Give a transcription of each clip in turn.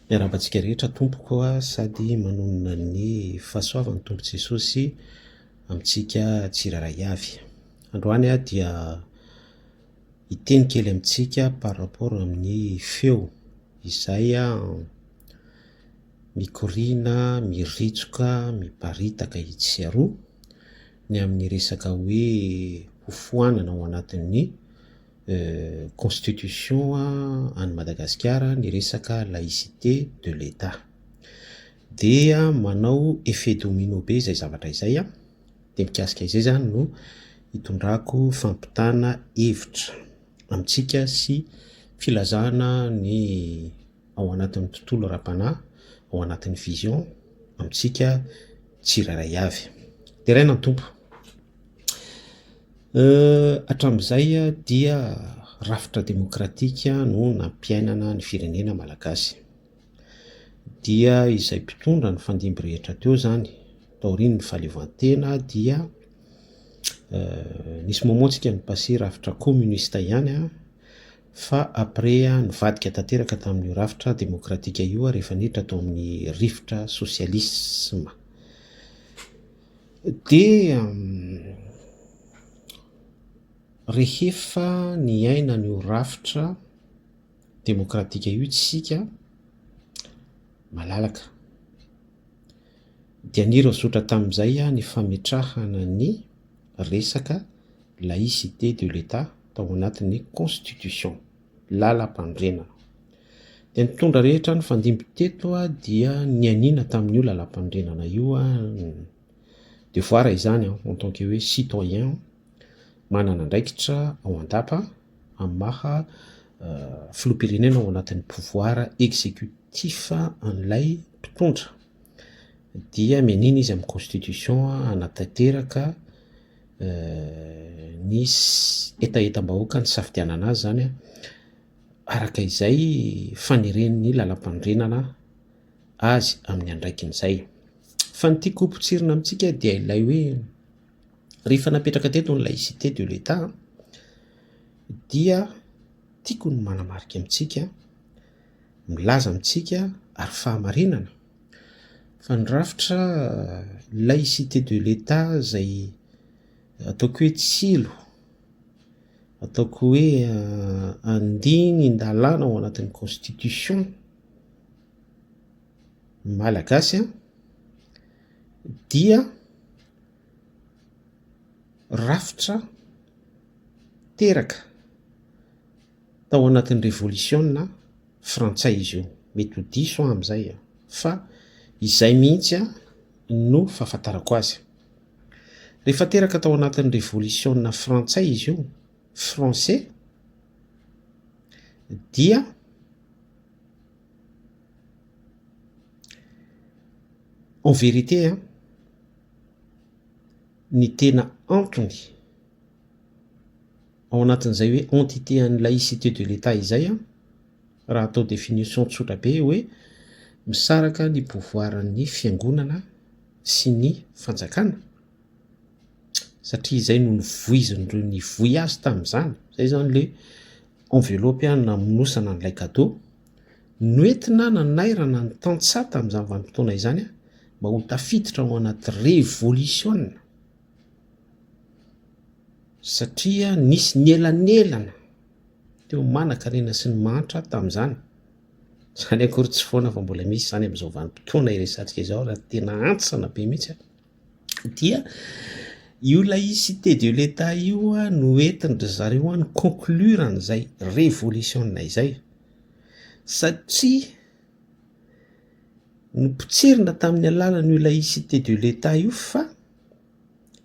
Miarabantsika rehetra tompoko a sady manonona ny fahasoavany tompo Jesosy amintsika tsiraray avy. Androany a dia hiteny kely amintsika par rapport amin'ny feo izay a mikorina, miritsoka, miparitaka itsy aroa ny amin'ny resaka hoe hofoanana ao anatin'ny constitution any Madagasikara ny resaka laïcité de l'État. Dia manao effet domino be izay zavatra izay a, de mikasika izay zany no hitondrako fampitana hevitra amintsika sy filazana ny ao anatin'ny tontolo ara-panahy, ao anatin'ny vision amintsika tsiraray avy. De raina ny tompo. Hatram'izay dia rafitra demokratika no nampiainana ny firenena malagasy. Dia izay mpitondra ny fandimby rehetra teo zany taorian'ny fahaleovantena dia nisy momontsika ny passé rafitra communiste ihany fa après nivadika tanteraka tamin'io rafitra demokratika io rehefa niditra tao amin'ny rivotra socialisme. Dia rehefa niaina n'io rafitra demokratika io tsika malalaka. Dia nirazotra tamin'izay ny fametrahana ny resaka laïcité de l'État tao anatin'ny constitution, lalam-pandrenana. Dia nitondra rehetra ny fandimby teto dia nianina tamin'io lalam-pandrenana io devoir izany en tant que hoe citoyen manana andraikitra ao an-dapa amin'ny maha filoham-pirenena ao anatin'ny pouvoir exécutif an'ilay mpitondra. Dia mianina izy amin'ny constitution hanatanteraka ny etaetam-bahoaka ny safidianana azy zany araka izay faneren'ny lalam-pandrenana azy amin'ny andraikin'izay. Fa ny tiako hopotsirina amintsika dia ilay hoe rehefa napetraka teto ny laïcité de l'État dia tiako ny manamarika amintsika, milaza amintsika ary fahamarinana fa ny rafitra laïcité de l'État izay ataoko hoe tsilo, ataoko hoe andiny indalana ao anatin'ny constitution malagasy dia rafitra teraka tao anatin'ny révolution frantsay izy io, mety ho diso amin'izay fa izay mihitsy no fahafantarako azy. Rehefa teraka tao anatin'ny révolution frantsay izy io, français, dia en vérité ny tena antony ao anatin'izay hoe entité an'ny laïcité de l'État izay raha atao définition tsotra be hoe misaraka ny pouvoiran'ny fiangonana sy ny fanjakana, satria izay no nivoizin'ireo nivoy azy tamin'izany. Zay zany le enveloppe namonosana an'ilay cadeau noentina nanairana ny tantsaha tamin'izany vanim-potoana izany mba ho tafiditra ao anaty révolution, satria nisy nielanelana teo manan-karena sy ny mantra tamin'izany. Zany akory tsy foana fa mbola misy zany amin'izao vanim-potoana iresantsika izao raha tena antsana be mihitsy. Dia io laïcité de l'État io no entindry zareo ny conclure an'izay révolution izay, satria nopotserina tamin'ny alalan'io laïcité de l'État io fa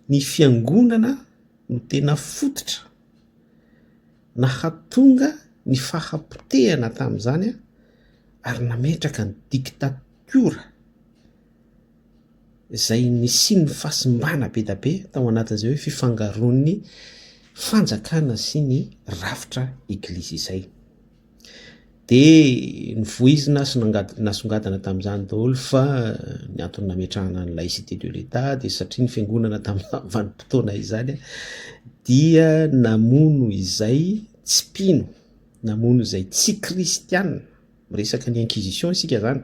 ny fiangonana no tena fototra na hatonga ny fahapotehana tamin'izany ary nametraka ny dictature izay nisy ny fahasimbana be da be tao anatin'izay hoe fifangaroan'ny fanjakana sy ny rafitra eglizy izay. Dia nivoizina sy nasongadina tamin'izany daholo fa ny antony nametrahana ny laïcité de l'État dia satria ny fiangonana tamin'ny vanim-potoana izany dia namono izay tsy mpino, namono izay tsy kristianina miresaka ny inquisition isika zany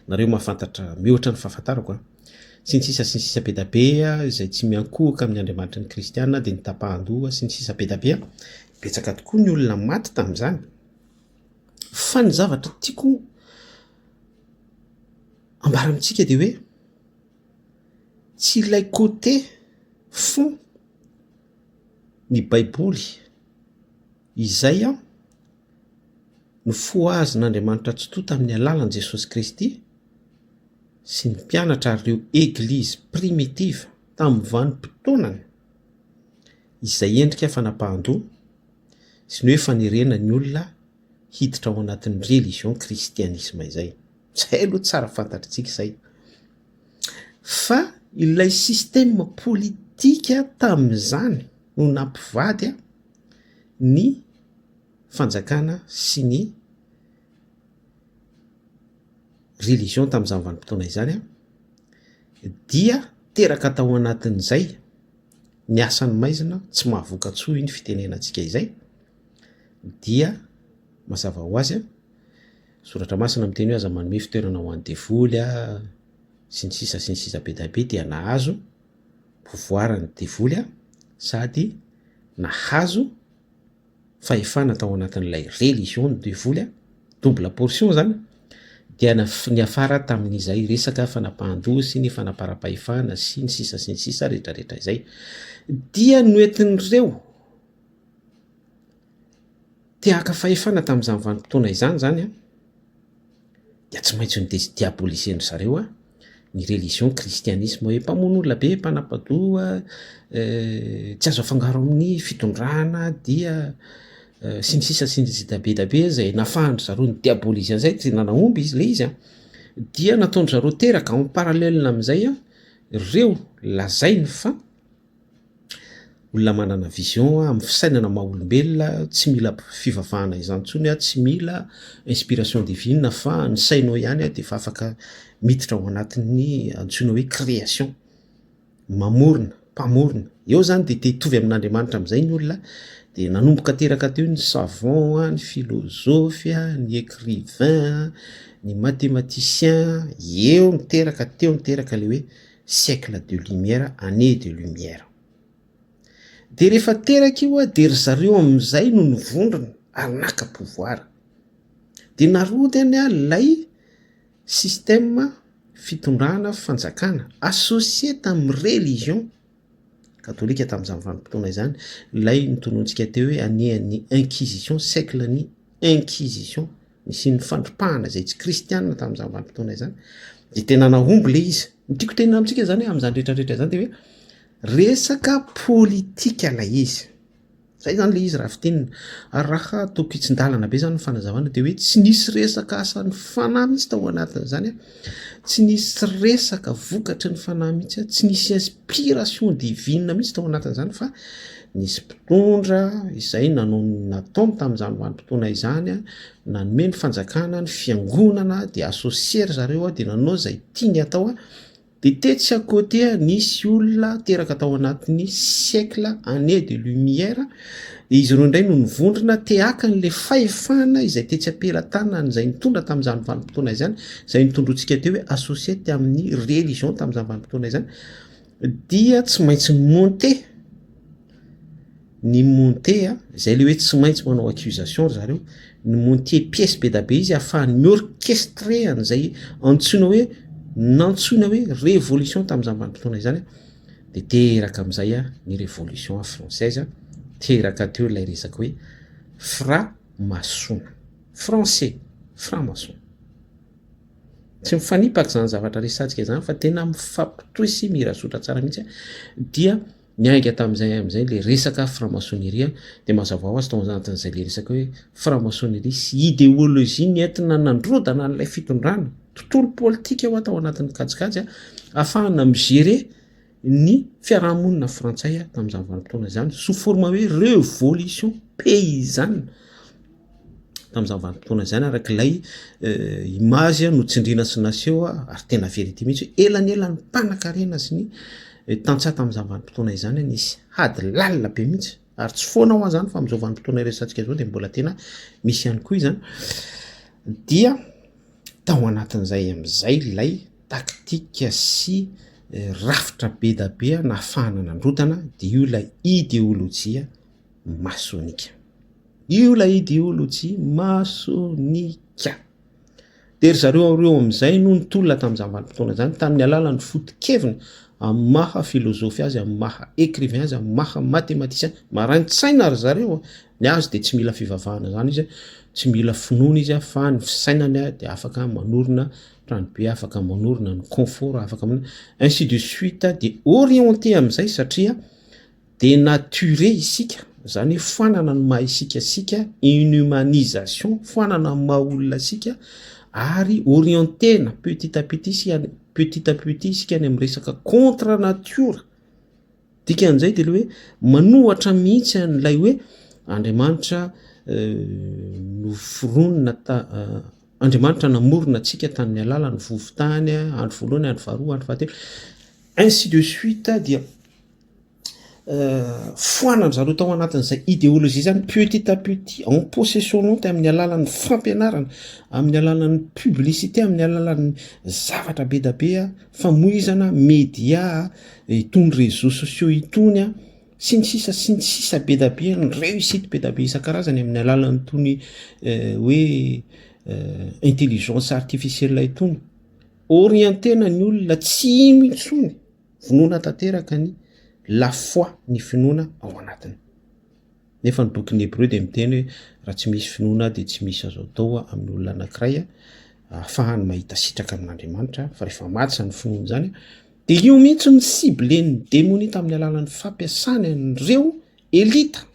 nareo mahafantatra mihoatra ny fahafantarako sy ny sisa be da be izay tsy miankohaka amin'ny andriamanitra ny kristiana dia ny tapahan-doha sy ny sisa be da be betsaka tokoa ny olona maty tamin'izany fa ny zavatra tiako ambara amintsika dia hoe tsy ilay côté fond ny baiboly izay ny foazon'andriamanitra tsotoa tamin'ny alalan'i Jesosy Kristy sy ny mpianatra ireo église primitive tamin'ny vanim-potoanany izay endrika fanapahan-doha sy ny hoe fanerena ny olona hiditra ao anatin'ny religion kristianisme izay. Zay aloha tsara fantatritsika izay. Fa ilay système politika tamin'izany no nampivady ny fanjakana sy ny religion tamin'izany vanim-potoana izany dia teraka tao anatin'izay ny asan'ny maizina tsy mahavoka-tsoa iny fitenenantsika izay dia mazava ho azy soratra masina miteny hoe aza manome fitoerana ho an'ny devoly sy ny sisa be da be dia nahazo pouvoirany devoly sady nahazo fahefana tao anatin'ilay religion ny devoly double portion zany dia ny afara tamin'izay resaka fanapahan-doha sy ny fanapara-pahefana sy ny sisa rehetrarehetra izay dia noentin'ireo teaka fahefana tamin'izany vanim-potoana izany zany dia tsy maintsy ny diaboliseny zareo ny religion kristianisme hoe mpamono olona be mpanapadoha tsy azo afangaro amin'ny fitondrana dia sy ny sisa be da be zay nafahandry zareo ny diaboliseny zay tsy nanahomby izy le izy dia nataony zareo teraka en parallèle amin'izay ireo lazainy fa olona manana vision amin'ny fisainana maha-olombelona tsy mila fivavahana izany tsony tsy mila inspiration divine fa ny sainao ihany dia efa afaka miditra ao anatin'ny antsoina hoe création mamorona mpamorona eo zany dia hitovy amin'andriamanitra amin'izay ny olona dia nanomboka teraka teo ny savant ny philosophe ny écrivain ny mathématicien eo niteraka le hoe siècle de lumière année de lumière dia rehefa teraka io dia ry zareo amin'izay no nivondrona ary naka pouvoir dia narodany lay système fitondrana fanjakana associé tamin'ny religion katolika tamin'izany vanim-potoana izany lay nitonontsika teo hoe anehan'ny inquisition siècle ny inquisition sy ny fandropahana izay tsy kristianina tamin'izany vanim-potoana izany dia tena nahomby le izy nitiako tena amintsika zany hoe amin'izany rehetrarehetra zany dia hoe resaka politika lay izy zay zany le izy raha fitinina ary raha toko hitsin-dalana be zany ny fanazavana dia hoe tsy nisy resaka asan'ny fanahy mihitsy tao anatin'izany tsy nisy resaka vokatry ny fanahy mihitsy tsy nisy inspiration divine mihitsy tao anatin'izany fa nisy mpitondra izay nataony tamin'izany vanim-potoana izany nanome ny fanjakana ny fiangonana dia associer zareo dia nanao zay tiany atao dia tetsy à côté nisy olona teraka tao anatin'ny siècle année de lumière dia izy ireo indray no nivondrona teaka n'le fahefana izay tetsy ampelantanany izay nitondra tamin'izany vanim-potoana izany izay nitondrontsika teo hoe associé amin'ny religion tamin'izany vanim-potoana izany dia tsy maintsy ny monté izay le hoe tsy maintsy manao accusation zareo ny monté pièce be da be izy ahafahany miorchestre an'izay antsoina hoe révolution tamin'izany vanim-potoana izany dia teraka amin'izay ny révolution française teraka teo ilay resaka hoe franc-maçon français franc-maçon tsy mifanipaka zany zavatra resantsika izany fa tena mifampitohy sy mirasotra tsara mihitsy dia niainga tamin'izay amin'izay le resaka franc-maçonnerie dia mazava ho azy tao anatin'izay le resaka hoe franc-maçonnerie sy idéologie nentina nandrodana n'ilay fitondrana tontolo politika ho atao anatin'ny kajikajy ahafahana migérer ny fiarahamonina frantsay tamin'izany vanim-potoana izany sous forme hoe révolution paysanne tamin'izany vanim-potoana izany arak'ilay image notsindrina sy naseho ary tena vérité mihitsy hoe elanelany mpanan-karena sy ny tantsaha tamin'izany vanim-potoana izany nisy hady lalina be mihitsy ary tsy foana ho azany fa amin'izao vanim-potoana resantsika zao dia mbola tena misy ihany koa izany dia tao anatin'izay am'izay lay taktika sy rafitra be da be nahafahana nandrotana de io lay idéolojia masonika. Io lay idéolojia masonika. De ry zareo reo am'izay no nitolona tamin'izany vanim-potoana zany tamin'ny alalan'ny foto-kevina amin'ny maha filozofia azy, amin'ny maha écrivain azy, amin'ny maha mathématicien. Maranin-tsaina ry zareo, ny azy de tsy mila fivavahana zany izy, tsy mila finoana izy fa ny fisainany de afaka manorina tranobe, afaka manorina ny confort, afaka manorina ainsi de suite, de orienté am'izay satria de naturé isika, zany foanana ny maha isika, inhumanisation, foanana ny maha olona sika, ary orienté na petit à petit isika ny am'resaka contre nature. Dikan'izay de le hoe manohatra mihitsy an'ilay hoe Andriamanitra no foronina Andriamanitra namorona antsika tamin'ny alalan'ny vovotany, andro voalohany, andro faharoa, andro fahatelo, ainsi de suite, dia foanany zareo tao anatin'izay idéologie zany petit à petit, en possession lente, amin'ny alalan'ny fampianarana, amin'ny alalan'ny publicité, amin'ny alalan'ny zavatra be da be, famoizana, média, itony réseaux sociaux itony, sy ny sisa be da be, ny réussite be da be isan-karazany amin'ny alalan'ny tony hoe intelligence artificielle itony. Orientena ny olona tsy ino intsony, vonoana tanteraka ny la foi, ny finoana ao anatiny. Nefa ny bokin'ny Hébreu de miteny hoe raha tsy misy finoana de tsy misy azo atao amin'ny olona anankiray ahafahany mahita sitraka amin'Andriamanitra, fa rehefa maty zany finoana zany, de io mihitsy ny cible-n'ny démonie tamin'ny alalan'ny fampiasany an'ireo elita,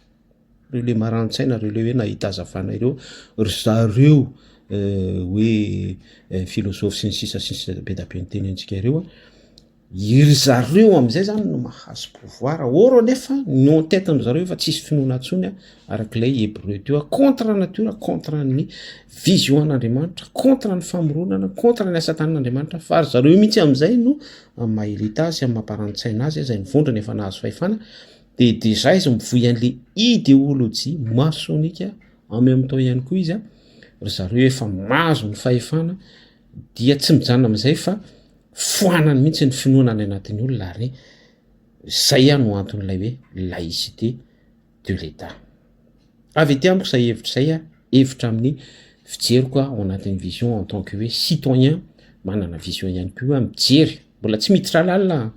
reo le marano-tsaina, reo le hoe nahita hazavana ireo, ry zareo hoe philosophe sy ny sisa be da be ny teny antsika ireo, iry zareo am'izay zany no mahazo pouvoir, oro nefa ny en-tête-ny zareo fa tsisy finoana intsony arak'ilay Hébreu teo, contre nature, contre ny vision an'Andriamanitra, contre ny famoronana, contre ny asa tanan'Andriamanitra, fa ry zareo mihitsy am'izay no maha-elita azy, amin'ny mamparanintsaina azy, izay nivondrona efa nahazo fahefana, de déjà izy mivoy an'le idéologie masonika, en même temps ihany koa izy ry zareo efa mahazo ny fahefana, dia tsy mijanona am'izay fa foanany mihitsy ny finoana any anatin'ny olona, ary zay no anton'ilay hoe laïcité de l'État. Avy ety amiko zay hevitra zay hevitra amin'ny fijeriko ao anatin'ny vision en tant que hoe citoyen, manana vision ihany koa mijery, mbola tsy miditra lalina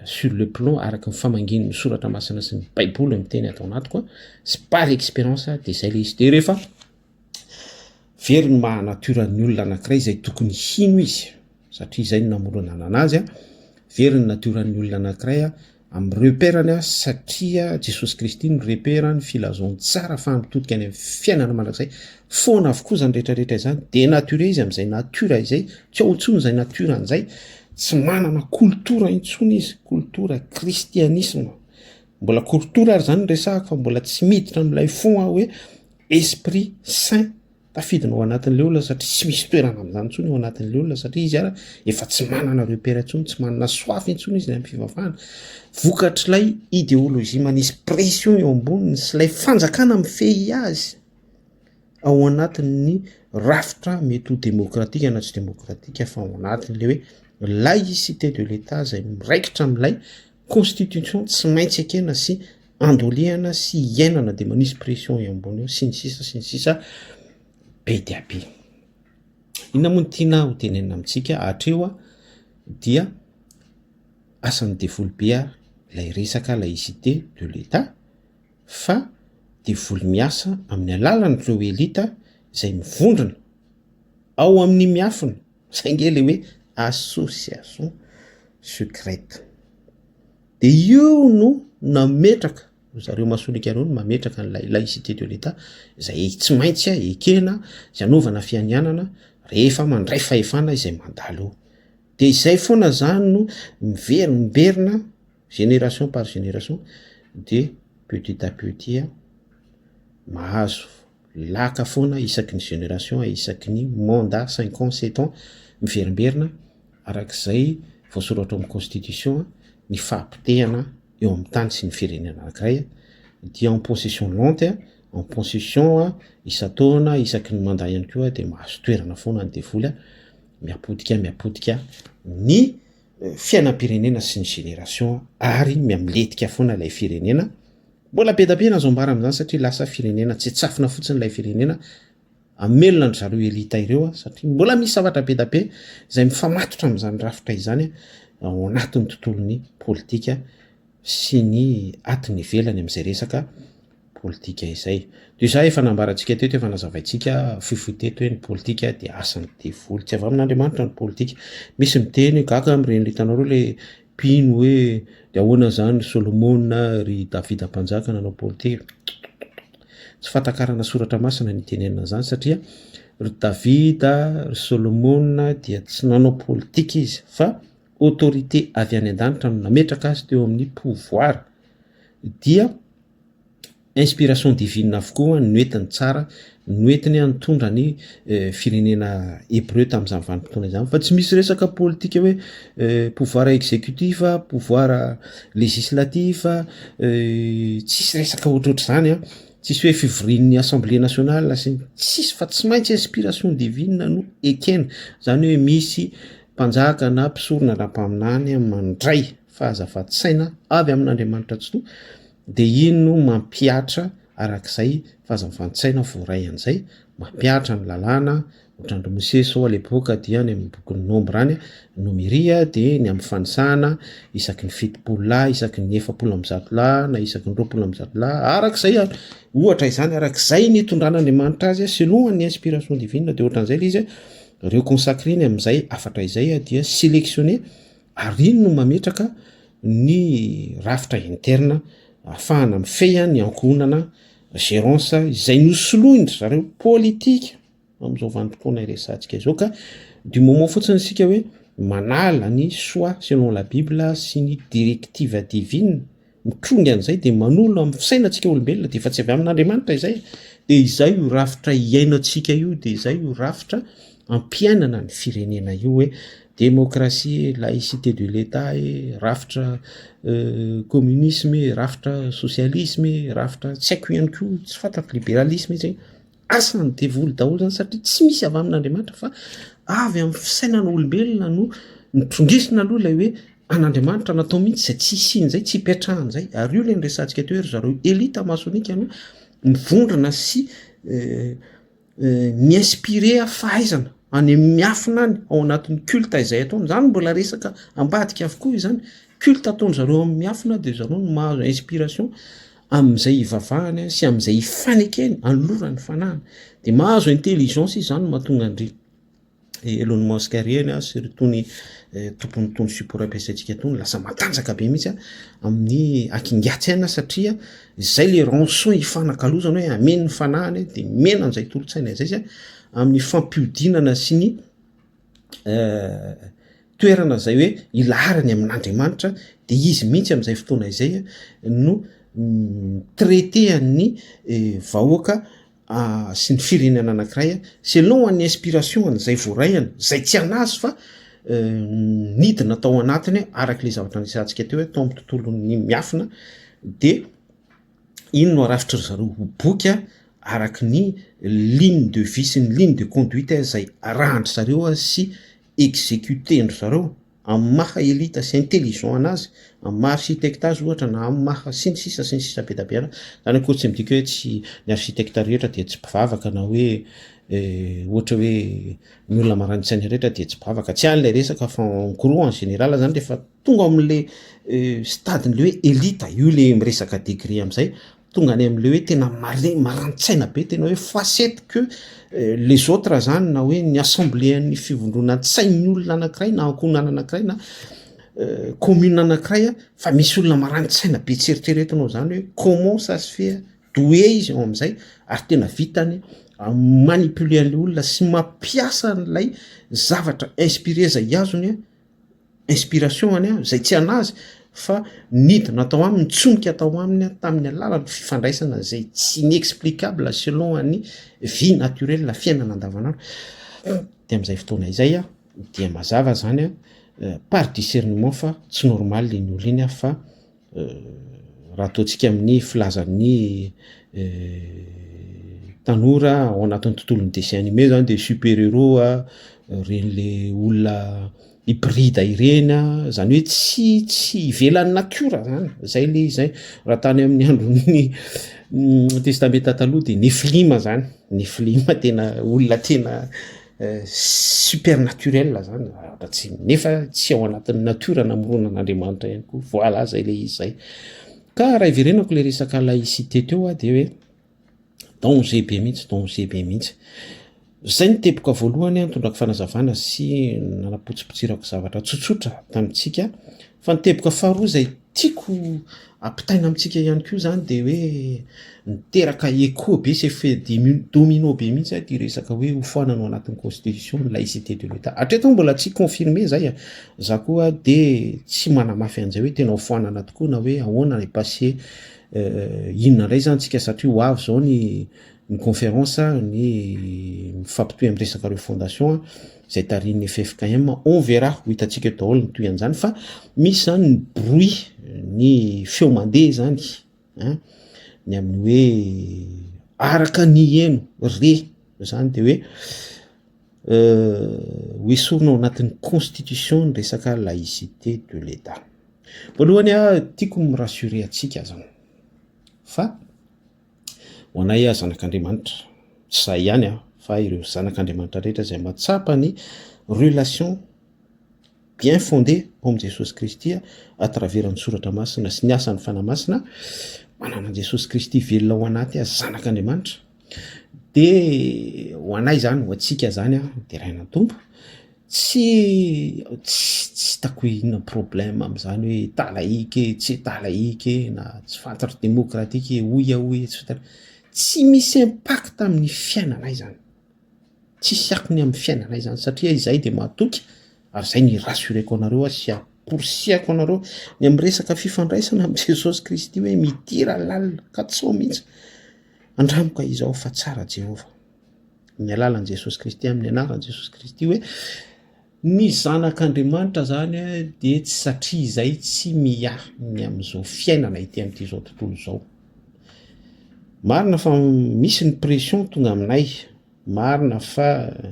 sur le plan araky ny famangin'ny soratra masina sy ny baiboly miteny atao anatiko, sy par expérience, de zay le izy. De rehefa very ny maha natoran'ny olona anankiray izay tokony hino izy, satria izay no namoronana anazy, very ny natoran'ny olona anankiray amin'ny repérany, satria Jesosy Kristy ny repérany filazony tsara fa mitodika any amin'ny fiainana mandrakizay, foana avokoa zany rehetrarehetra izany, de nature izy am'izay natura izay, tsy ao intsony izay natura an'izay, tsy manana kultura intsony izy, kultura kristianisme, mbola kultura ary zany resahako, fa mbola tsy miditra am'ilay fon hoe esprit saint tafidina ao anatin'le olona, satria tsy misy toerana am'izany intsony ao anatin'le olona, satria izy ara efa tsy manana repère intsony, tsy manana soafy intsony izy amin'ny fivavahana, vokatr'ilay idéologie manisy pression eo amboniny sy ilay fanjakana mifehy azy ao anatin'ny rafitra mety ho démocratique na tsy démocratique, fa ao anatin'le hoe laïcité de l'État izay miraikitra amin'ilay constitution tsy maintsy akena sy andoliana sy iainana, de manisy pression eo ambony eo, sy ny sisa be dia be. Inona moa no tiana ho tenenina amintsika hatreo dia asan'ny développer ilay resaka laïcité de l'État, fa devoly miasa amin'ny alalan'ireo elita izay mivondrona ao amin'ny miafina, izay nge le hoe association secrète. De io no nametraka zareo masonika ireo no mametraka ny laïcité de l'État, izay tsy maintsy ekena, izay anaovana fianianana rehefa mandray fahefana izay mandalo eo. De izay foana zany no miberina génération par génération, de petit à petit mahazo laka foana isaky ny génération, isaky ny mandat 5 ans 7 ans miverimberina, arak'izay voasoratra amin'ny constitution, ny fahampitehana eo amin'ny tany sy ny firenena anankiray, dia en possession lente, en possession isa-taona isaky ny manday ihany koa dia mahazo toerana foana ny devoly miapodika ny fiainam-pirenena sy ny génération ary miamletika foana ilay firenena. Mbola be da be na azo ambara amin'izany satria lasa firenena tsy tsafina fotsiny ilay firenena amelona ny zareo elita ireo satria mbola misy zavatra be da be izay mifamatotra amin'izany rafitra izany ao anatin'ny tontolon'ny politika sy ny atiny ivelany amin'izay resaka politika izay. Toy izay efa nambarantsika teto efa nazavaintsika fohifohy hoe ny politika dia asan'ny devoly tsy avy amin'Andriamanitra ny politika. Misy miteny gaga amin'ireny hitanareo le mpino hoe dia ahoana izany Solomona ry Davida mpanjaka nanao politika. Tsy fatakarana soratra masina ny tenenina izany satria ry Davida ry Solomona dia tsy nanao politika izy fa autorité avy any an-danitra no nametraka azy teo amin'ny pouvoir. Dia inspiration divine avokoa noentiny tsara noentiny nitondra ny firenena hébreu tamin'izany vanim-potoana izany fa tsy misy resaka politika hoe pouvoir exécutif, pouvoir législatif, tsisy resaka ohatrohatr'izany tsisy hoe fivorian'ny assemblée nationale sy tsisy fa tsy maintsy inspiration divine no ekena izany hoe misy mpanjaka na mpisorona ara-paminany mandray fahazavan-tsaina avy amin'Andriamanitra tokoa dia iny no mampiatra arak'izay fahazavan-tsaina voaray an'izay mampiatra ny lalàna ohatrandry Mosesy ao à l'époque dia ny amin'ny boky ny nombre any nomeria dia ny amin'ny fanisana isaky ny fitopolo lahy isaky ny 700 lahy na isaky ny 20 lahy arak'izay ohatra izany arak'izay ny tondran'Andriamanitra azy selon ny inspiration divine dia ohatran'izay ilay izy reo consacré ny amin'izay afatra izay dia sélectionné ary iny no mametraka ny rafitra interne ahafahana mifehy ny ankohonana gérance izay nosoloiny zareo politika amin'izao vanim-potoana iresantsika izao ka du moment fotsiny isika hoe manala ny choix selon la Bible sy ny directive divine mitrongy an'izay dia manolo amin'ny fisainantsika olombelona dia efa tsy avy amin'Andriamanitra izay dia izay io rafitra iainantsika io dia izay io rafitra ampiainana ny firenena io hoe démocratie, laïcité de l'État, rafitra communisme, rafitra socialisme, rafitra tsy haiko ihany koa tsy fantako libéralisme izay asan'ny devoly daholo zany satria tsy misy avy amin'Andriamanitra fa avy amin'ny fisainana olombelona no nitrongisina aloha ilay hoe an'Andriamanitra natao mihitsy izay tsy isiany izay tsy hipetrahany izay ary io ilay niresantsika teo ry zareo elita masonika no mivondrona sy mi-inspiré fahaizana any miafina any ao anatin'ny culte izay ataony zany mbola resaka ambadika avokoa izany culte ataony zareo amin'ny miafina dia zareo no mahazo inspiration amin'izay ivavahany sy amin'izay ifanekeny anolorany fanahany dia mahazo intelligence izany mahatonga andry Elon Musk ireny sy rytony tompony tony support ampiasaintsika tony lasa matanjaka be mihitsy amin'ny akingatsiana satria izay le rançon ifanakalozana hoe ameny ny fanahany dia mena an'izay tolotsaina izay sy amin'ny fampiodinana sy ny toerana izay hoe ilarany amin'Andriamanitra dia izy mihitsy amin'izay fotoana izay no traité-any vahoaka sy ny firenena anankiray selon ny inspiration an'izay voarayany izay tsy anazy fa nidina tao anatiny arak'ilay zavatra nisantsika teo hoe tao amin'ny tontolon'ny miafina dia iny no arafitra zareo ho boky araky ny ligne de vie sy ny ligne de conduite izay arahandry zareo sy exécutendry zareo amin'ny maha elita sy intelligent anazy amin'ny maha architectage ohatra na amin'ny maha sy ny sisa be da be zany akory tsy midika hoe tsy ny architecte rehetra dia tsy mpivavaka na hoe ohatra hoe ny olona marani-tsaina rehetra dia tsy mpivavaka tsy an'ilay resaka fa en gros en général zany rehefa tonga amin'le stadin'le hoe elita io le miresaka degré amin'izay tonga any amin'le hoe tena marani-tsaina be tena hoe facette que les autres zany na hoe ny assemblée ny fivondrona tsain'ny olona anankiray na ankohonana anankiray na commune anankiray fa misy olona marani-tsaina be tseritreretinao zany hoe comment ça se fait doué izy ao amin'izay ary tena vitany manipuler an'le olona sy mampiasa n'ilay zavatra inspiré zay azony inspiration any zay tsy anazy fa nidina atao aminy nitsonika atao aminy tamin'ny alalan'ny fifandraisana zay tsy inexplicable selon ny vie naturelle la fiainana andavanandro dia amin'izay fotoana izay dia mazava zany par discernement fa tsy normal le ny olona iny fa raha ataontsika amin'ny filazan'ny tanora ao anatin'ny tontolon'ny dessin animé zany de super héros reny le olona hybride ireny zany hoe tsy ivelan'ny natiora zany zay le zay raha tany amin'ny andron'ny testameta taloha de neflima zany neflima tena olona tena supernaturel zany tsy nefa tsy ao anatin'ny natiora namoronan'Andriamanitra ihany koa voilà zay le izy zay ka raha iverenako le resaka laïcité teo de hoe danger be mihitsy zay ny teboka voalohany tondrako fanazavana sy nanapotsipotsirako zavatra tsotsotra tamitsika fa ny teboka faharoa zay tiako ampitaina amitsika ihany koa zany de hoe niteraka écho be sy effet domino be mihitsy ty resaka hoe hofoanana ao anatin'ny constitution ny laïcité de l'État hatreto mbola tsy confirmé zay za koa de tsy manamafy an'izay hoe tena hofoanana tokoa na hoe ahoana ny passé inona indray zany tsika satria ho avy zao ny conférence ny mifampitoy amin'ny resaka reo fondation zay tarin'ny FFKM on verra ho hitatsika daholo ny toy an'izany fa misy zany ny bruit ny feo mandeha zany ny amin'ny hoe araka ny eno re zany de hoe hoesorina ao anatin'ny constitution ny resaka laïcité de l'État voalohany tiako mirassurer atsika zany fa ho anay zanak'Andriamanitra tsy zay ihany fa ireo zanak'Andriamanitra rehetra zay matsapa ny relation bien fondée ao amin'i Jesosy Kristy à travers ny soratra masina sy ny asan'ny fanamasina manana Jesosy Kristy velona ao anaty zanak'Andriamanitra de ho anay zany ho atsika zany de raina tompo tsy tako inona problème am'zany hoe talaike tsy talaike na tsy fantatra démocratique oy tsy misy impact amin'ny fiainanay zany tsy siakony amin'ny fiainanay zany satria izay de mahatoky ary zay ny rassureko anareo sy aporsiako anareo ny amin'ny resaka fifandraisana amin'ny Jesosy Kristy hoe mitira lalina katsao mihitsy andramoko izao fa tsara Jehova ny alalan'i Jesosy Kristy amin'ny anaran'i Jesosy Kristy hoe ny zanak'Andriamanitra zany de tsy satria izay tsy ny amin'izao fiainana ity amin'ity zao tontolo zao marina fa misy ny pression tonga aminay marina fa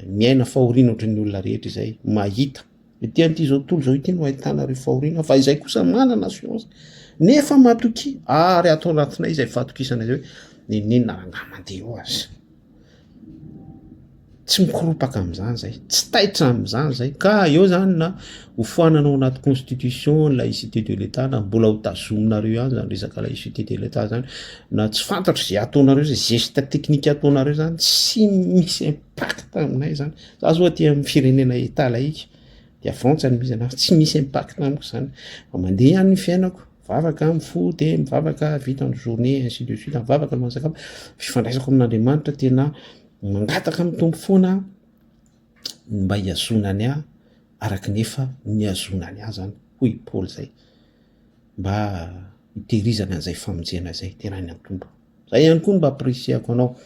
miaina fahoriana ohatran'ny olona rehetra izay mahita ety amin'ity zao tontolo zao ity no ahitana reo fahoriana fa izay kosa manana science nefa matoky ary atao anatinay izay fahatokisana izay hoe ninina rangamandeha eo azy tsy mikoropaka am'izany zay tsy taitra am'izany zay ka eo zany na hofoanana ao anaty constitution laïcité de l'État na mbola ho tazominareo ihany zany resaka laïcité de l'État zany na tsy fantatra zay ataonareo zay geste technique ataonareo zany tsy misy impact aminay zany za zao aty amin'ny firenena État laïque dia France ny misy anazy tsy misy impact amiko zany fa mandeha ihany ny fiainako mivavaka mifody mivavaka vita ny journée ainsi de suite mivavaka no sakafo fifandraisako amin'Andriamanitra tena mangataka amin'ny tompo foana mba hiazonany araky nefa niazonany zany hoy Paul zay mba hitehirizana an'izay famonjena zay terany amin'ny tompo zay ihany koa mba apresiako anao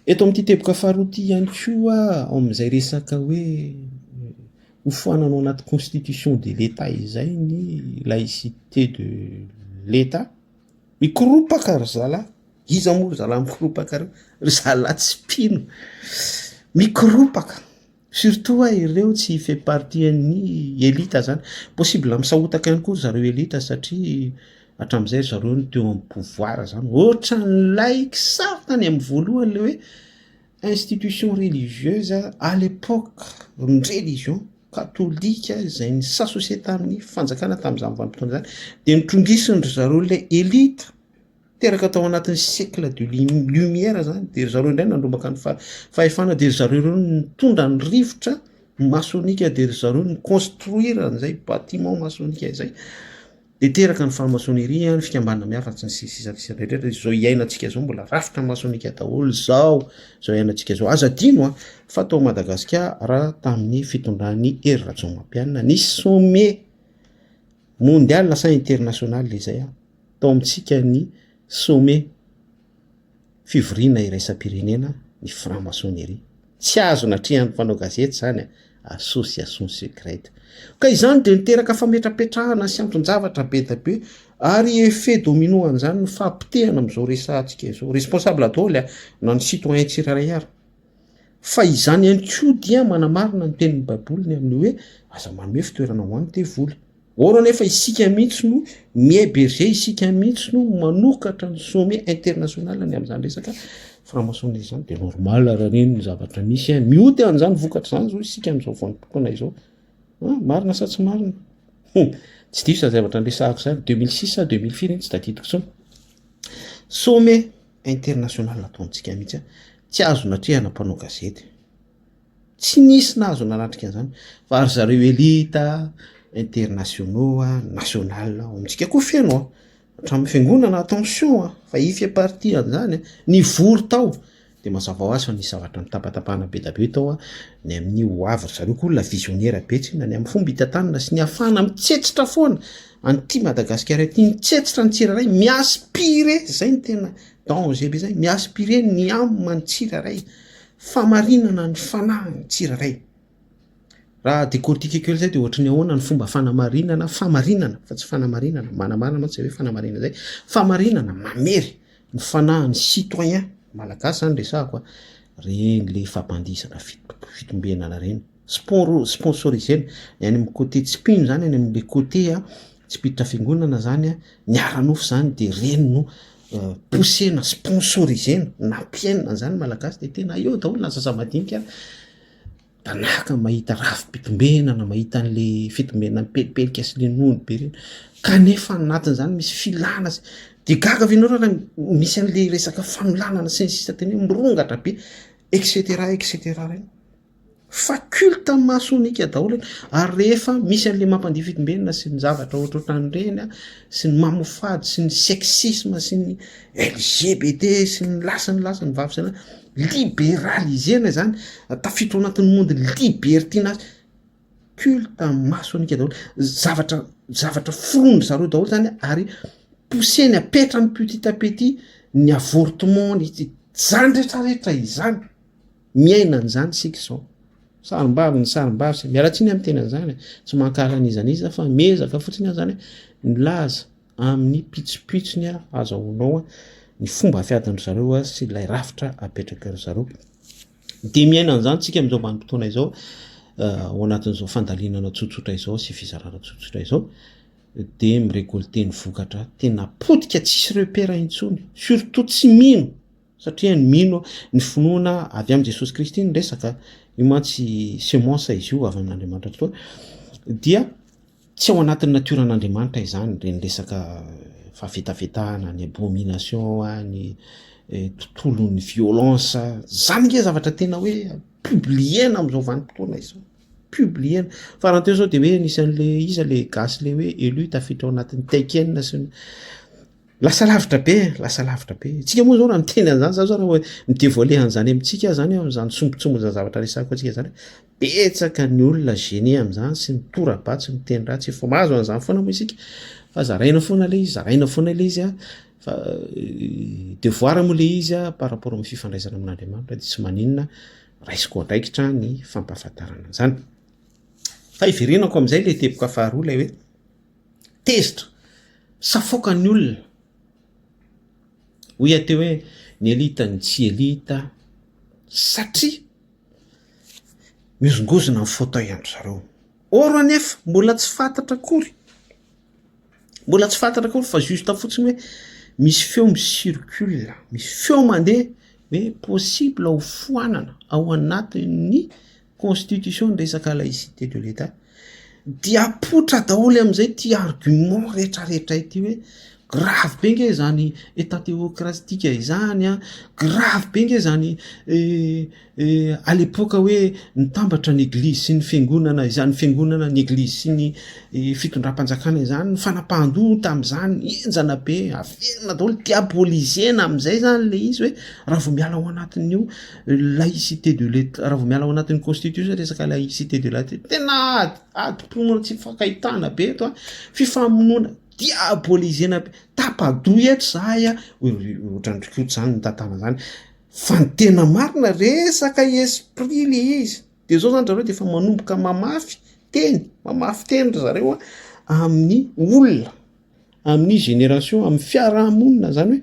eto amin'ity teboka faharoa ity ihany koa ao amin'izay resaka hoe hofoanana ao anaty constitution de l'État izay ny laïcité de l'État mikoropaka ry zala iza moa ry zala mikoropaka ry zala tsy pino mikoropaka surtout ireo tsy fait partie ny élite zany possible misahotaka ihany koa zareo élite satria hatram'izay zareo ny teo amin'ny pouvoir zany ohatra ny laïque sary tany amin'ny voalohany le hoe institution religieuse à l'époque ny religion katolika izay ny s'associer tamin'ny fanjakana tamin'izany vanim-potoana zany de nitrongisiny ry zareo le élite teraka tao anatin'ny siècle de lumière zany de ry zareo indray nandrombaka ny fahefana de ry zareo ireo nitondra ny rivotra masonika de ry zareo ny construire an'izay bâtiment masonika izay de teraka ny franc-maçonnerie ny fikambanana miafatsy ny sisa rehetra zao iainantsika zao mbola rafitra masonika daholo zao iainantsika zao aza dino fa tao Madagasikara raha tamin'ny fitondran'ny Hery Rajaomampianina ny sommet mondial sa international le zay tao amintsika ny sommet fivoriana iraisam-pirenena ny franc-maçonnerie tsy azo natrihan'ny mpanao gazety zany association secrète ka izany de niteraka fametrapetrahana sy anton-javatra be da be ary effet domino an'izany no fampitehana am'izao resantsika izao responsable daholo na ny citoyen tsiraray ary fa izany ihany koa dia manamarina ny tenin'ny baiboliny amin'ny hoe aza manome fitoerana ho an'ny devoly ora nefa isika mihitsy no miheberger isika mihitsy no manokatra ny sommet international ny am'izany resaka framaçonne izany de normal raha reny ny zavatra misy miody an'izany vokatra zany zao isika am'izao voanimpotoana izao marina sa tsy marina tsy diso zavatra andresahako zany 2006 à 2004 reny tsy tadidiko tsony sommet international ataontsika mihitsy tsy azo natrehana mpanao gazety tsy nisy nahazo nanatrika an'izany fa ary zareo elita internationaux national amintsika koa feno hatramin'ny fiangonana attention fa ify parti an'izany ny vory tao de mazava ho azy fa nisy zavatra nitapatapahana be da be tao ny amin'ny hoavy zareo koa olona visionnaire betsy na ny amin'ny fomba hitatanana sy ny afana mitsetsitra foana an'ity Madagasikara ty mitsetsitra ny tsiraray miaspire zay ny tena danger be zay miaspire ny amma ny tsiraray famarinana ny fanahy ny tsiraray raha décortiquer kely zay de ohatry ny ahoana ny fomba fanamarinana famarinana fa tsy fanamarinana manamarina ma tsy hoe fanamarinana zay famarinana mamery ny fanahy ny citoyen malagasy zany resahako reny le fampandisana fitombenana reny sponsorisena ny any amin'ny côté tsipino zany any amin'ny le côté tsipiditra fiangonana zany niaranofo zany de reny no poussena sponsorisena nampiainina zany malagasy de tena eo daholo na sasa madinika da naka mahita rafi-pitombenana mahita an'le fitombenana pelipelika sy le nono be reny kanefa anatin'izany misy filana de gaga vinao raha misy an'le resaka fanolanana sy ny sisa teny mirongatra be etc reny fa culte masonika daholo ary rehefa misy an'le mampandihy fitombenana sy ny zavatra ohatrohatrany reny sy ny mamofady sy ny sexisme sy ny LGBT sy ny lasa ny vavy zany libéralisena zany tafiditra ao anatin'ny monde libertina culte masonika daholo zavatra forono zareo daholo zany ary pousseny apetra ny petit à petit ny avortement zany rehetrarehetra izany miaina an'izany sika zao sarim-bavy ny sarim-bavy sy miaratsiny amin'ny tenan'izany tsy mankala an'izaniza fa mezaka fotsiny azany ny laza amin'ny pitsopitsony azahoanao ny fomba afiadan'ny zareo sy ilay rafitra apetraka zareo de miaina an'izany tsika am'izao vanim-potoana izao ao anatin'izao fandalinana tsotsotra izao sy fizarana tsotsotra izao de mirekolté ny vokatra tena potika tsisy repera intsony surtout tsy mino satria ny mino ny finoana avy amin'i Jesosy Kristy ny resaka io mantsy semence izy io avy amin'Andriamanitra tokoa dia tsy ao anatin'ny natiran'Andriamanitra izany reny resaka fafetavetahana ny abomination ny tontolon'ny violence zany nge zavatra tena hoe publiena am'izao vanim-potoana izao publiena faranteo zao de hoe nisan'le iza le gasy le hoe élu tafiditra ao anatin'ny taikena sy lasa lavitra be tsika moa zao raha miteny an'izany zao raha hoe midévoiler an'izany amintsika zany am'izany sombotsombona zavatra resako atsika zany betsaka ny olona gêné am'izany sy mitorabatsy miteny ratsy efa mahazo an'izany foana moa isika fa zaraina foana le izy fa devoir moa le izy par rapport amin'ny fifandraisana amin'Andriamanitra de tsy maninona raisiko andraikitra ny fampahafantarana zany fa iverenako am'izay le teboka faharoa lay hoe tezitra safoka ny olona hoy ateo hoe ny elita ny tsy elita satria miozongozona ny fauteuil andro zareo or anefa mbola tsy fantatra akory fa juste fotsiny hoe misy feo misircule misy feo mandeha hoe possible ho foanana ao anatin'ny constitution ny resaka laïcité de l'État dia apotra daholo am'izay ty argument rehetrarehetra ity hoe grave be nge zany état théocratique izany grave be nge zany à l'époque hoe nitambatra ny église sy ny fiangonana izany fiangonana ny église sy ny fitondram-panjakana izany ny fanapahan-doha tam'izany enjana be averina daholo diabolisena am'izay zany le izy hoe raha vao miala ao anatin'io laïcité de l'État raha vao miala ao anatin'ny constitution resaka laïcité de l'État tena adi-ponona tsy fakahitana be eto fifamonoana diabolisena tapadoy eto zahay ohatrandrikoto zany ny tantana zany fa ny tena marina resaka esprit le izy de zao zany zareo de efa manomboka mamafy teny zareo amin'ny olona amin'ny génération amin'ny fiarahamonina zany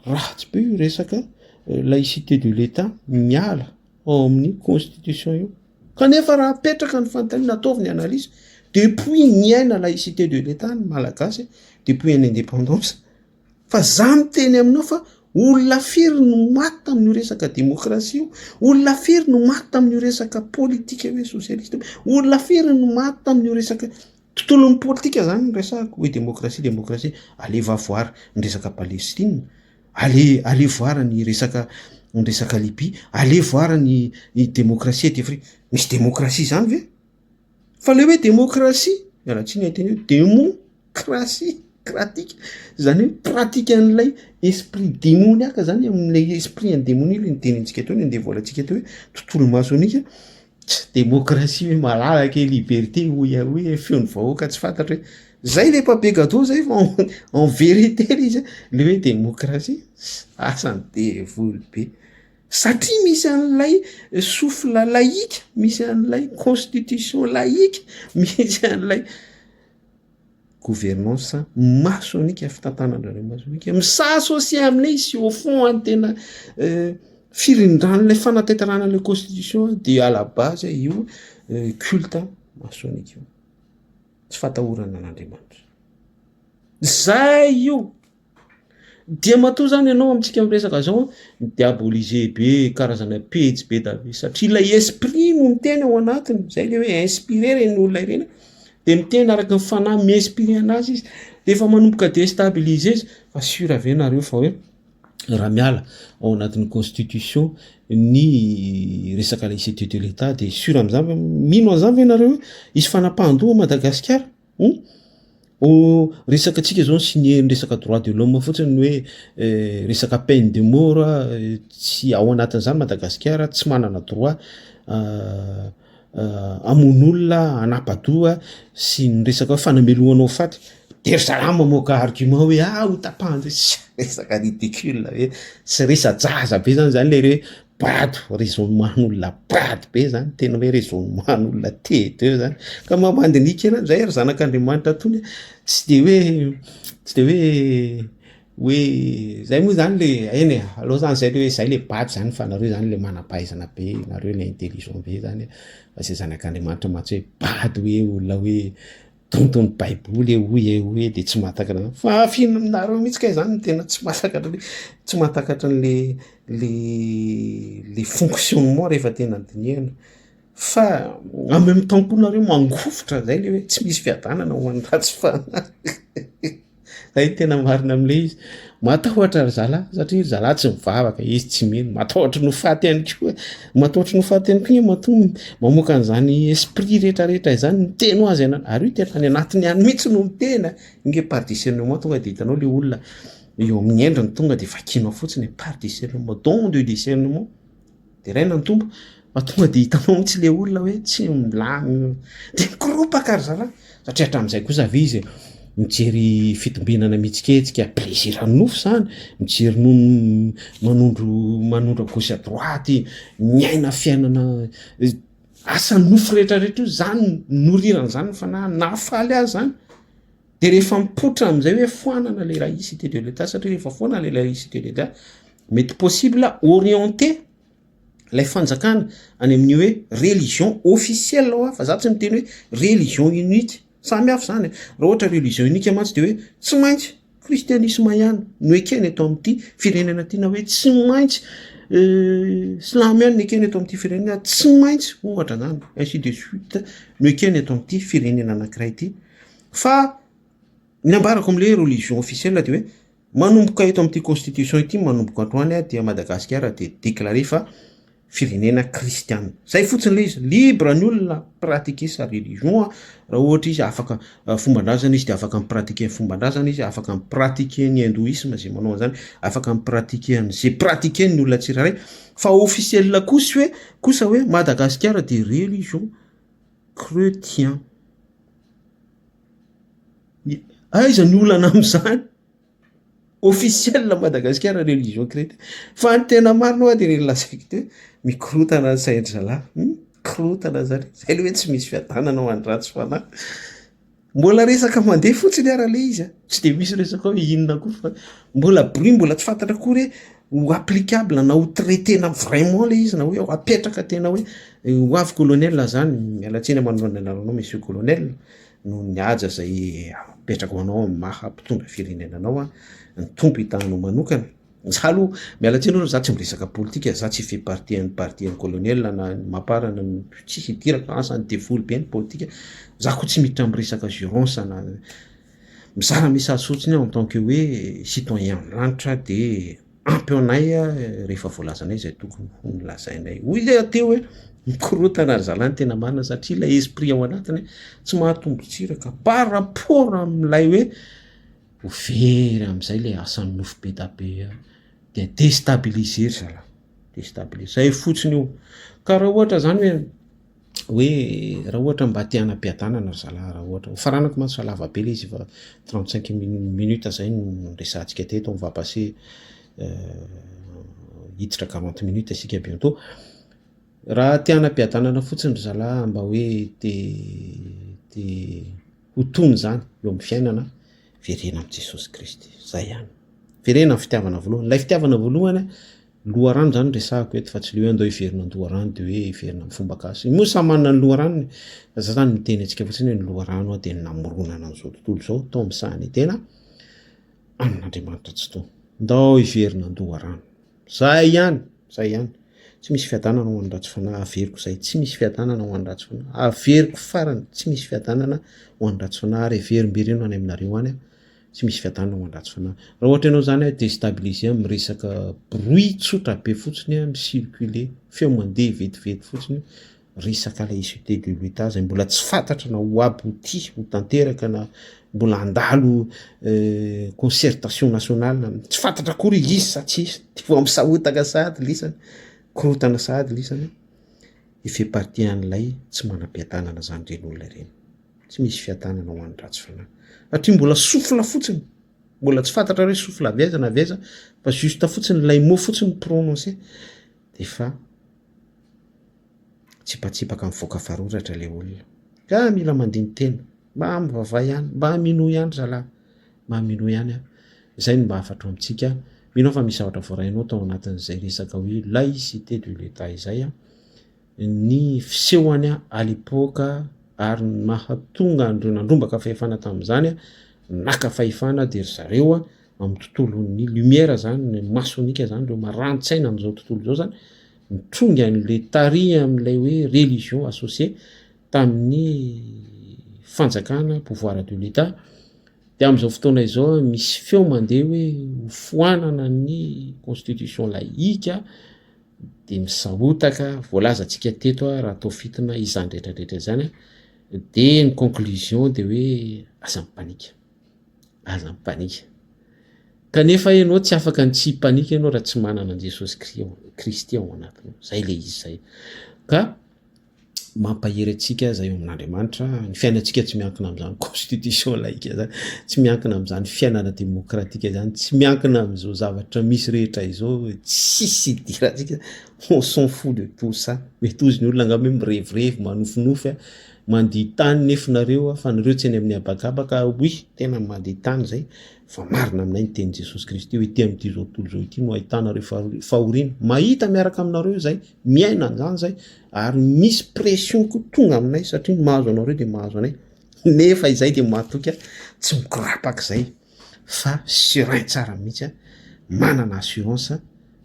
hoe ratsy be io resaka laïcité de l'état miala ao amin'ny constitution io kanefa raha apetraka ny fanontaniana ataovy ny analyse depuis niaina laïcité de l'état ny malagasy depuis ny indépendance fa za miteny aminao fa olona firy no maty tamin'io resaka démocratie io olona firy no maty tamin'io resaka politika hoe socialiste olona firy no maty tamin'io resaka tontolon'ny politika zany resako hoe démocratie aleva voary ny resaka Palestine ale voara ny resaka Libye ale voara ny démocratie ety Afrique misy démocratie zany ve fa le hoe démocratie mialatsiny teny hoe démocratie pratique zany hoe pratika an'ilay esprit démoniaka zany amin'ilay esprit indémonie le nitenintsika teo ny volantsika teo hoe tontolo masonika démocratie hoe malalaka liberté hoe feon'ny vahoaka tsy fantatra hoe zay le papier gâteau zay fa en vérité izy le hoe démocratie asany devoly be satria misy an'ilay souffle laïque misy an'ilay constitution laïque misy an'ilay gouvernance masonika fitantanandrareo masonika misasosy amin'ilay sy au fond any tena firindranoilay fanatetarana constitution de à la base io culte masonika io tsy fatahorana an'Andriamanitra zay io dia matoa zany ianao amintsika miresaka zao diaboliser be karazana pejy be davy satria ilay esprit no miteny ao anatiny zay le hoe inspiré reny olona ireny de miteny araka ny fanahy mi-inspiré anazy izy de efa manomboka déstabiliser izy fa sûr ave nareo fa hoe raha miala ao anatin'ny constitution ny resaka laïcité de l'état de sûr am'zany mino an'izany ve nareo isy fanapahan-doha Madagasikara resaka atsika zao signé ny resaka droit de l'homme fotsiny hoe resaka peine de mort tsy ao anatin'izany Madagasikara tsy manana droit amon'olona anapadoa sy ny resaka fanamelohanao faty de zara mamoaka argument hoe ho tapahany resaka ridicule hoe sy resa-jaza be zany le hoe bado raisonnementn'olona bady be zany tena hoe raisonnementn'olona tedeux zany ka mamandinika ena zay ry zanak'Andriamanitra tony tsy de hoe zay moa zany le eny aloha zany zay le hoe zay le bady zany fa nareo zany le manampahaizana be nareo le intelligent be zany fa zay zanak'Andriamanitra matsy hoe bady hoe olona hoe tontony baiboly hoe de tsy mahatakatra fa fihinanareo mihitsy ka zany tena tsy mahatakatra le fonctionnement rehefa tena dinihana fa en même temps koa nareo mangofotra zay le hoe tsy misy fiadanana ho an'ny ratsy fa zay tena marina am'le izy matahotra ry zalahy satria zalahy tsy mivavaka izy tsy mino matahotra no faty ihany koa matahotra no faty ihany koa matoa mamoaka an'izany esprit rehetrarehetra izany miteny ho azy ianao ary io tena any anatiny any mihitsy no mitena inge par discernement tonga de hitanao le olona eo amin'ny endriny tonga de vakinao fotsiny par discernement don de discernement de raina ny tombo fa tonga de hitanao mihitsy le olona hoe tsy milany de mikoropaka ry zalahy satria hatramin'izay kosa ve izy mijery fitombinana mitsiketsika plaisir nofo zany mijery manondro à gauche à droite miaina fiainana asa nofo rehetrarehetra io zany noriran' zany fanahy nafaly azy zany de rehefa mipotra am'izay hoe foanana le laïcité de l'état satria rehefa foana le laïcité de l'état mety possible orienté lay fanjakana any amin'ny hoe religion officielle ao fa za tsy miteny hoe religion unique samy hafa zany raha ohatra religion unique mantsy de hoe tsy maintsy christianisme ihany no ekeny eto amin'ity firenena tiana hoe tsy maintsy slamy ihany no ekeny eto amin'ity firenena tsy maintsy ohatra zany ainsi de suite no ekeny eto amin'ity firenena anankiray ity fa ny ambarako am'le religion officielle de hoe manomboka eto amin'ity constitution ity manomboka androany dia Madagasikara de déclaré fa firenena kristiana zay fotsiny le izy libre ny olona pratiquer sa religion raha ohatra izy afaka fombandrazana izy de afaka mipratiquer ny fombandrazana izy afaka mipratiquer ny hindouisme zay manao an'izany afaka mipratiquer an'izay pratiquer ny olona tsirairay fa officiel kosa hoe Madagasikara de religion chrétien aiza ny olana am'izany officiel Madagasikara religion chrétien fa ny tena marina de relasaiko te mikorotana ny saindry zalahy korotana zany zay le hoe tsy misy fiadanana ho an'ny ratsy fanahy mbola resaka mandeha fotsiny ara le izy a tsy de misy resaka hoe inona koa fa mbola bruit mbola tsy fantatra kory hoe ho applicable na ho traitena vraiment le izy na hoe apetraka tena hoe ho avy colonel zany mialatsiny manona anao monsieur colonel no ny aja zay apetraka ho anao amin'ny maha mpitondra firenenanao a ny tompo hitanao manokana za aloha mialatsiny aloha za tsy miresaka politika za tsy fe parti parti colonel na maparana tsy hidiraka asa ny devoly be ny politika za ko tsy miditra miresaka gérance na mizara message fotsiny aho en tant que hoe citoyen lanitra de ampy anay rehefa voalazanay zay tokony ho nolazainay hoy le ateo hoe mikorotana ary zalany tena marina satria ilay esprit ao anatiny tsy mahatombo tsiraka par rapport amin'ilay hoe ho very am'izay le asan'ny nofo be da be de déstabiliser zala déstabiliser zay fotsiny io ka raha ohatra zany hoe raha ohatra mba te hanam-piadanana zala raha ohatra faranako mantsy fa lava be le izy fa 35 minutes zay no resantsika teto on va passer hiditra 40 minutes isika bientôt raha te hanam-piadanana fotsiny zala mba hoe te ho tony zany eo amin'ny fiainana verena amin'i Jesosy Kristy zay ihany verena amin'ny fitiavana voalohany ilay fitiavana voalohany loharano zany resahako eto fa tsy le hoe andao hiverina an-doharano de hoe hiverina amin'ny fomba gasy moa samy manana ny loharanony za zany miteny antsika fotsiny hoe ny loharano de namoronana an'izao tontolo zao tao amin'ny sahany tena amin'Andriamanitra tsy to ndao hiverina an-doharano zay ihany tsy misy fiadanana ho an'ny ratsy fanahy averiko zay tsy misy fiadanana ho an'ny ratsy fanahy averiko farany tsy misy fiadanana ho an'ny ratsy fanahy ary averim-bereno any aminareo any tsy misy fiadanana ho an'ny ratsy fanahy raha ohatra ianao zany déstabiliser miresaka bruit tsotra be fotsiny micirculer feo mandeha vetivety fotsiny resaka la issue de l'État zay mbola tsy fantatra na ho abouti ho tanteraka na mbola andalo concertation nationale tsy fantatra akory izy sa tsisy vo misahotaka sahady lisany korotana sahady lisany ife partie an'ilay tsy manam-piadanana zany reny olona reny tsy misy fiadanana ho an'ny ratsy fanahy satria mbola sofla fotsiny mbola tsy fantatra hoe sofla aveza na aveza fa juste fotsiny ilay mot fotsiny prononcer de fa tsipatsipaka mivoaka faroratra le olona ka mila mandiny tena mba mivavay ihany mba mino ihany zalahy mba mino ihany zay no mba afatra amintsika mino fa misy zavatra voarainao tao anatin'izay resaka hoe laïcité de l'État izay ny fisehoany à l'époque ary mahatonga andreo nandrombaka fahefana tamin'izany naka fahefana de zareo amin'ny tontolon'ny lumière zany ny masonika zany reo marantsaina amin'izao tontolo zao zany mitronga an'le tari amin'ilay hoe religion associée tamin'ny fanjakana pouvoir de l'État de amin'izao fotoana izao misy feo mandeha hoe ho foanana ny constitution laïque de misahotaka voalazantsika teto raha tao fitina izany rehetrarehetra zany de ny conclusion de hoe aza mipanika kanefa ianao tsy afaka ny tsy panika ianao raha tsy manana an Jesosy Kristy ao anatiny zay le izy zay ka mampahery atsika zay eo amin'Andriamanitra ny fiainantsika tsy miankina amin'izany constitution laïque zany tsy miankina amin'izany fiainana démocratique zany tsy miankina amin'izao zavatra misy rehetra izao tsisy idirantsika on s'en fout de tout ça mety ozy ny olona angamba hoe mirevirevy manofinofy mandihy tany nefinareo fa nareo tsy eny amin'ny abakabaka oui tena mandihy tany zay fa marina aminay ny teny Jesosy Kristy hoe ity amin'ity zao tontolo zao ity no ahitanareo fahoriana mahita miaraka aminareo zay miaina an'izany zay ary misy pression ko tonga aminay satria mahazo anareo de mahazo anay nefa izay de mahatoky tsy mikorapaka zay fa serein tsara mihitsy manana assurance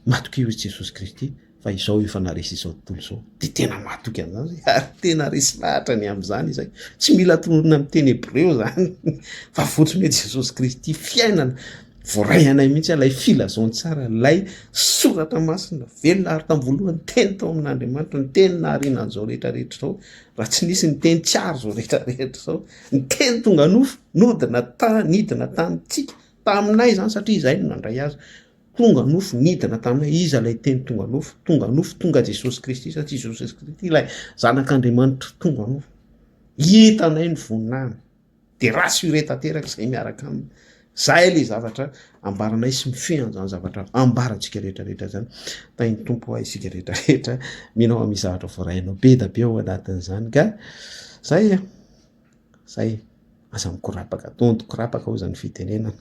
mahatoky io Jesosy Kristy fa izao efa naresy izao tontolo zao de tena mahatoky an'izany zay ary tena resy lahatra ny amin'izany izay tsy mila tonona amin'ny teny hébreu zany fa fotsiny hoe Jesosy Kristy fiainana voaray anay mihitsy lay filazony tsara lay soratra masina velona ary tamin'ny voalohany teny tao amin'Andriamanitra ny teny nahariana an'izao rehetrarehetra zao raha tsy nisy ny teny tsiary zao rehetrarehetra zao ny teny tonga nofo nodina nidina tamintsika taminay zany satria izay no nandray azy tonga nofo nidina taminay iza lay teny tonga nofo tonga Jesosy Kristy satria Jesosy Kristy ilay zanak'Andriamanitra tonga nofo hitanay ny voninahiny de rassuré tanteraka izay miaraka aminy zay le zavatra ambaranay sy mifehan zany zavatra ambarantsika rehetrarehetra zany tany tompo ahy isika rehetrarehetra minao misy zavatra voarainao be da be ao anatin'izany ka zay aza mikorapaka tonto korapaka ho zany fitenenana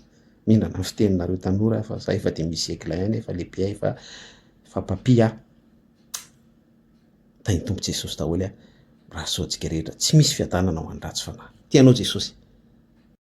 mihinana ny fiteninareo tanora fa za efa de misy éclat ihany efa lehibe efa papi tany tompo jesosy daholo raha soantsika rehetra tsy misy fiadanana ho any ratsy fanahy tianao jesosy